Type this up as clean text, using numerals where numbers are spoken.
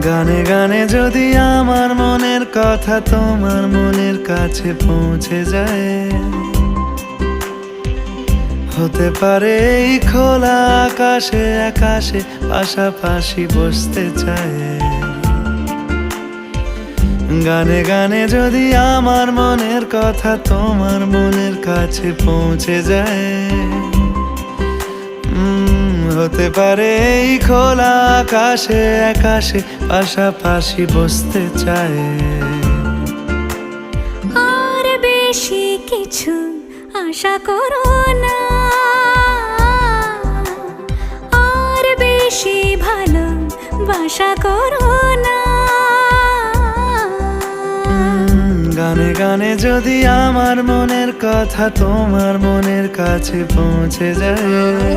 গানে গানে যদি আমার মনের কথা তোমার মনের কাছে পৌঁছে যায়, হতে পারে এই খোলা আকাশে আকাশে পাশাপাশি বসতে চায়। গানে গানে যদি আমার মনের কথা তোমার মনের কাছে পৌঁছে যায়, হতে পারে এই খোলা আকাশে আকাশে পাশাপাশি বসতে চায়। আর বেশি কিছু আশা করো না, আর বেশি ভালোবাসা করো না। গানে গানে যদি আমার মনের কথা তোমার মনের কাছে পৌঁছে যায়,